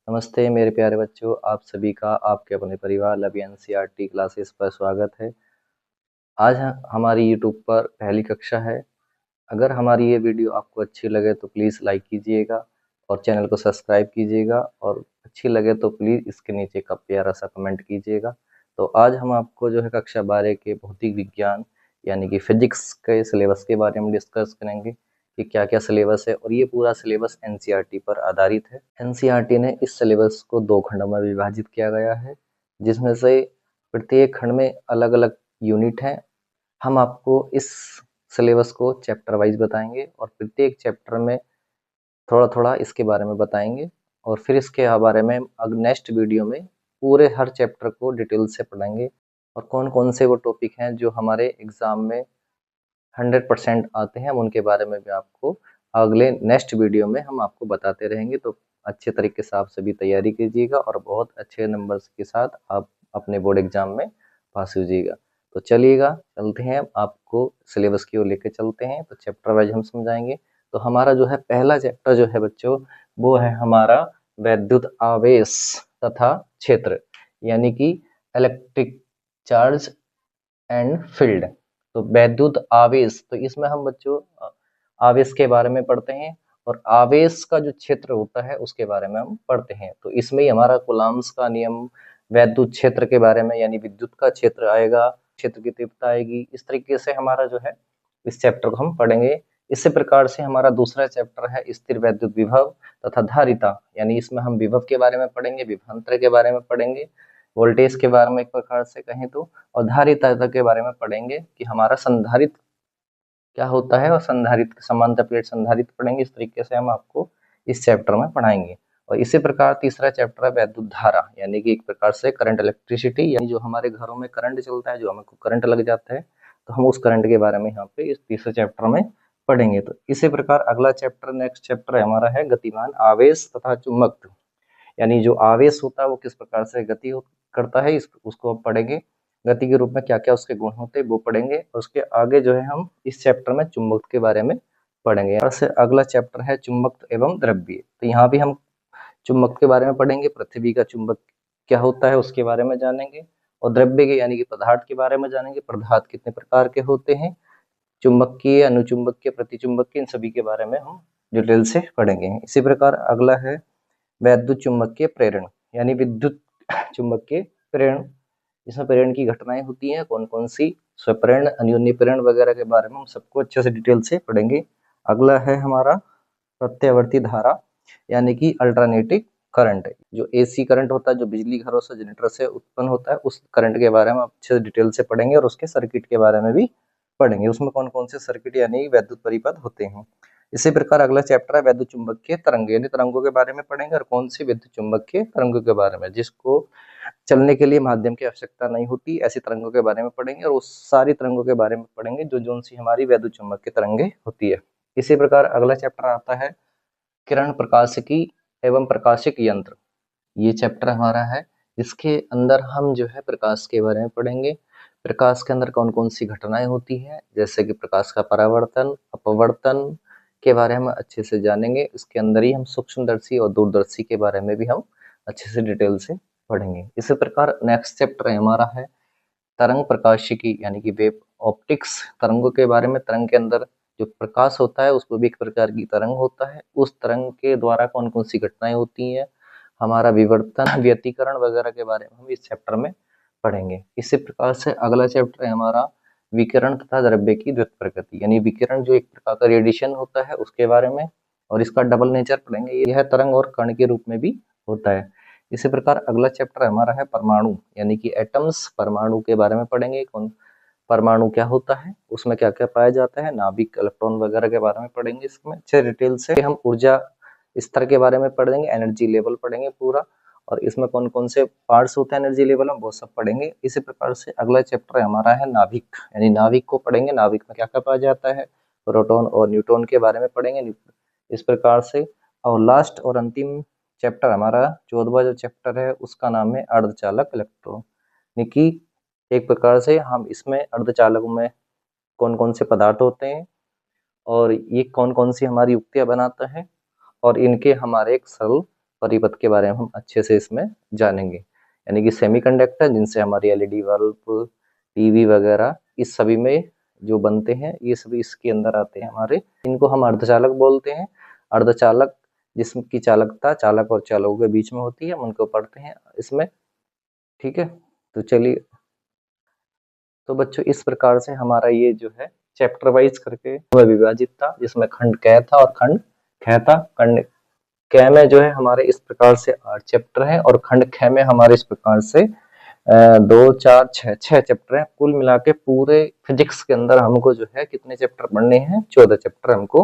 नमस्ते मेरे प्यारे बच्चों, आप सभी का आपके अपने परिवार लव एनसीईआरटी क्लासेस पर स्वागत है। आज हमारी यूट्यूब पर पहली कक्षा है। अगर हमारी ये वीडियो आपको अच्छी लगे तो प्लीज़ लाइक कीजिएगा और चैनल को सब्सक्राइब कीजिएगा, और अच्छी लगे तो प्लीज़ इसके नीचे का प्यारा सा कमेंट कीजिएगा। तो आज हम आपको जो है कक्षा 12 के भौतिक विज्ञान यानी कि फिजिक्स के सिलेबस के बारे में डिस्कस करेंगे कि क्या क्या सिलेबस है, और ये पूरा सिलेबस एनसीईआरटी पर आधारित है। एनसीईआरटी ने इस सिलेबस को 2 खंडों में विभाजित किया गया है, जिसमें से प्रत्येक खंड में अलग अलग यूनिट हैं। हम आपको इस सिलेबस को चैप्टर वाइज बताएंगे और प्रत्येक चैप्टर में थोड़ा थोड़ा इसके बारे में बताएंगे, और फिर इसके बारे में अब नेक्स्ट वीडियो में पूरे हर चैप्टर को डिटेल से पढ़ेंगे, और कौन कौन से वो टॉपिक हैं जो हमारे एग्ज़ाम में 100% आते हैं, हम उनके बारे में भी आपको अगले नेक्स्ट वीडियो में हम आपको बताते रहेंगे। तो अच्छे तरीके से आप सभी तैयारी कीजिएगा और बहुत अच्छे नंबर्स के साथ आप अपने बोर्ड एग्जाम में पास हो जाइएगा। तो चलिएगा, चलते हैं, आपको सिलेबस की ओर लेके चलते हैं। तो चैप्टर वाइज हम समझाएंगे। तो हमारा जो है पहला चैप्टर जो है बच्चों, वो है हमारा वैद्युत आवेश तथा क्षेत्र, यानी कि इलेक्ट्रिक चार्ज एंड फील्ड। तो वैद्युत आवेश, तो इसमें हम बच्चों आवेश के बारे में पढ़ते हैं, और आवेश का जो क्षेत्र होता है उसके बारे में हम पढ़ते हैं। तो इसमें ही हमारा कूलम्ब्स का नियम, वैद्युत क्षेत्र के बारे में यानी विद्युत का क्षेत्र आएगा, क्षेत्र की तीव्रता आएगी। इस तरीके से हमारा जो है इस चैप्टर को हम पढ़ेंगे। इसी प्रकार से हमारा दूसरा चैप्टर है स्थिर वैद्युत विभव तथा धारिता, यानी इसमें हम विभव के बारे में पढ़ेंगे, विभवांतर के बारे में पढ़ेंगे, वोल्टेज के बारे में एक प्रकार से कहें तो, और धारिता के बारे में पढ़ेंगे कि हमारा संधारित्र क्या होता है, और संधारित्र समांतर प्लेट संधारित्र पढ़ेंगे। इस तरीके से हम आपको इस चैप्टर में पढ़ाएंगे। और इसी प्रकार तीसरा चैप्टर है वैद्युत धारा, यानी कि एक प्रकार से करंट इलेक्ट्रिसिटी, यानी जो हमारे घरों में करंट चलता है, जो हमको करंट लग जाता है, तो हम उस करंट के बारे में यहाँ पे इस तीसरे चैप्टर में पढ़ेंगे। तो इसी प्रकार अगला चैप्टर, नेक्स्ट चैप्टर हमारा है गतिमान आवेश तथा चुंबकत्व, यानी जो आवेश होता है वो किस प्रकार से गति करता है, उसको हम पढ़ेंगे। गति के रूप में क्या क्या उसके गुण होते हैं वो पढ़ेंगे, और उसके आगे जो है हम इस चैप्टर में चुंबक के बारे में पढ़ेंगे। यहाँ से अगला चैप्टर है चुंबक एवं द्रव्य। तो यहाँ भी हम चुंबक के बारे में पढ़ेंगे, पृथ्वी का चुंबक क्या होता है उसके बारे में जानेंगे, और द्रव्य के यानी कि पदार्थ के बारे में जानेंगे, पदार्थ कितने प्रकार के होते हैं, चुंबकीय, अनुचुंबकीय, प्रतिचुंबकीय, इन सभी के बारे में हम डिटेल से पढ़ेंगे। इसी प्रकार अगला है वैद्युत चुंबकीय प्रेरण, यानी विद्युत चुंबकीय प्रेरण। इसमें प्रेरण की घटनाएं होती हैं, कौन कौन सी, स्वप्रेरण, अन्योन्य प्रेरण वगैरह के बारे में हम सबको अच्छे से डिटेल से पढ़ेंगे। अगला है हमारा प्रत्यावर्ती धारा, यानी कि अल्टरनेटिव करंट। जो एसी करंट होता है, जो बिजली घरों से, जनरेटर से उत्पन्न होता है, उस करंट के बारे में अच्छे से डिटेल से पढ़ेंगे, और उसके सर्किट के बारे में भी पढ़ेंगे, उसमें कौन कौन से सर्किट यानी वैद्युत परिपथ होते हैं। इसी प्रकार अगला चैप्टर है वैद्युत चुंबकीय तरंग, यानी तरंगों के बारे में पढ़ेंगे, और कौन सी विद्युत चुंबकीय तरंगों के बारे में, जिसको चलने के लिए माध्यम की आवश्यकता नहीं होती, ऐसी तरंगों के बारे में पढ़ेंगे, और उस सारी तरंगों के बारे में पढ़ेंगे जो जोन सी हमारी वैद्युत चुंबकीय तरंगे होती है। इसी प्रकार अगला चैप्टर आता है किरण प्रकाशिकी एवं प्रकाशिक यंत्र। ये चैप्टर हमारा है, इसके अंदर हम जो है प्रकाश के बारे में पढ़ेंगे। प्रकाश के अंदर कौन कौन सी घटनाएं होती हैं, जैसे कि प्रकाश का परावर्तन, अपवर्तन के बारे में अच्छे से जानेंगे। इसके अंदर ही हम सूक्ष्मदर्शी और दूरदर्शी के बारे में भी हम अच्छे से डिटेल से पढ़ेंगे। इसी प्रकार नेक्स्ट चैप्टर हमारा है तरंग प्रकाशिकी, यानी कि वेव ऑप्टिक्स, तरंगों के बारे में। तरंग के अंदर जो प्रकाश होता है उसको भी एक प्रकार की तरंग होता है, उस तरंग के द्वारा कौन कौन सी घटनाएं होती हैं, हमारा विवर्तन, व्यतिकरण वगैरह के बारे में हम इस चैप्टर में पढ़ेंगे। इसी प्रकार से अगला चैप्टर है हमारा विकिरण तथा द्रव्य की द्वैत प्रकृति, यानी विकिरण जो एक प्रकार का रेडिएशन होता है उसके बारे में, और इसका डबल नेचर पढ़ेंगे, यह तरंग और कण के रूप में भी होता है। इसी प्रकार अगला चैप्टर हमारा है परमाणु, यानी कि एटम्स, परमाणु के बारे में पढ़ेंगे। कौन परमाणु क्या होता है, उसमें क्या क्या पाया जाता है, नाभिक, इलेक्ट्रॉन वगैरह के बारे में पढ़ेंगे। इसमें अच्छे डिटेल से हम ऊर्जा स्तर के बारे में पढ़ेंगे, एनर्जी लेवल पढ़ेंगे पूरा, और इसमें कौन कौन से पार्ट्स होते हैं एनर्जी लेवल में, वो सब पढ़ेंगे। इसी प्रकार से अगला चैप्टर हमारा है नाभिक, यानी नाभिक को पढ़ेंगे, नाभिक में क्या क्या पाया जाता है, प्रोटॉन और न्यूट्रॉन के बारे में पढ़ेंगे इस प्रकार से। और लास्ट और अंतिम चैप्टर हमारा 14वां जो चैप्टर है उसका नाम है अर्धचालक इलेक्ट्रॉन, यानी कि एक प्रकार से हम इसमें अर्धचालकों में कौन कौन से पदार्थ होते हैं, और ये कौन कौन सी हमारी युक्तियां बनाता है, और इनके हमारे एक सरल परिपथ के बारे में हम अच्छे से इसमें जानेंगे। यानी कि सेमीकंडक्टर जिनसे हमारी एलईडी बल्ब, टीवी वगैरह इस सभी में जो बनते हैं ये सभी इसके अंदर आते हैं हमारे। इनको हम अर्धचालक बोलते हैं। अर्धचालक जिसकी चालकता चालक और चालकों के बीच में होती है, हम उनको पढ़ते हैं इसमें। ठीक है, तो चलिए। तो बच्चों इस प्रकार से हमारा ये जो है चैप्टर वाइज करके वह विभाजित था, जिसमें खंड क था और खंड ख था। खंड क में जो है हमारे इस प्रकार से 8 चैप्टर हैं और खंड ख में हमारे इस प्रकार से 2, 4, 6 चैप्टर हैं। कुल मिला के पूरे फिजिक्स के अंदर हमको जो है कितने चैप्टर पढ़ने हैं? 14 चैप्टर हमको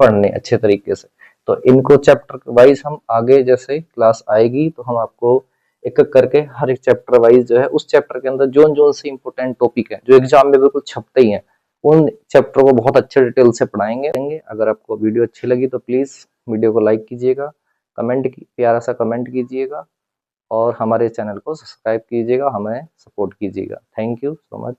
पढ़ने अच्छे तरीके से। तो इनको चैप्टर वाइज हम आगे जैसे क्लास आएगी तो हम आपको एक एक करके हर एक चैप्टर वाइज जो है उस चैप्टर के अंदर जोन जोन से इंपॉर्टेंट टॉपिक है जो एग्जाम में बिल्कुल छपते ही हैं, उन चैप्टर को बहुत अच्छे डिटेल से पढ़ाएंगे। अगर आपको वीडियो अच्छी लगी तो प्लीज वीडियो को लाइक कीजिएगा, प्यारा सा कमेंट कीजिएगा और हमारे चैनल को सब्सक्राइब कीजिएगा, हमें सपोर्ट कीजिएगा। Thank you so much.